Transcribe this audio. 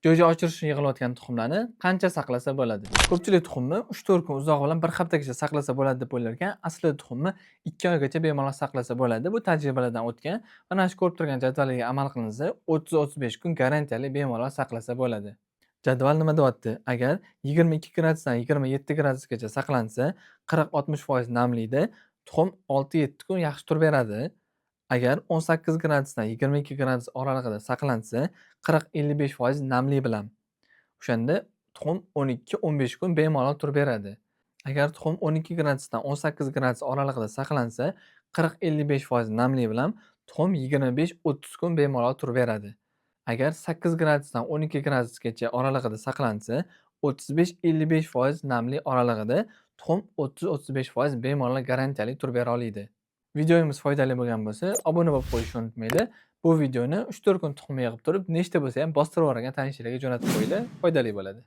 Jo'ja ochirish uchun yig'ilayotgan tuxumlarni qancha saqlasa bo'ladi? Ko'pchilik tuxumni 3-4 kun uzoq bilan 1 haftagacha saqlasa bo'ladi deb o'ylar ekan. Aslida tuxumni 2 oygacha bemalol saqlasa bo'ladi. Bu tajribalardan o'tgan. Mana shu ko'rib turgan jadvalga amal qilinsa, 30-35 kun garantiyali bemalol saqlasa bo'ladi. Jadval nima deyapti? Agar 22 gradusdan 27 gradusgacha saqlansa, 40-60% namlikda tuxum 6-7 kun yaxshi turib beradi. Agar 18 gradusdan 22 gradus oralig'ida saqlansa, 40-55% namlik bilan. O'shanda tuxum 12-15 kun bemalol turib beradi. Agar tuxum 12 gradusdan 18 gradus oralig'ida saqlansa, 40-55% namlik bilan tuxum 25-30 kun bemalol turib beradi. Agar 8 gradusdan 12 gradusgacha oralig'ida saqlansa, 35-55% namlik oralig'ida tuxum 30-35% bemalol garantiyali turib bera oladi. Videomiz foydali bo'lgan bo'lsa, obuna bo'lib qo'yishni unutmanglar. Bu videoni 3-4 kun tuxum yig'ib turib, nechta bo'lsa ham bostirib yuborgan tanishlarga jo'natib qo'yinglar, foydali bo'ladi.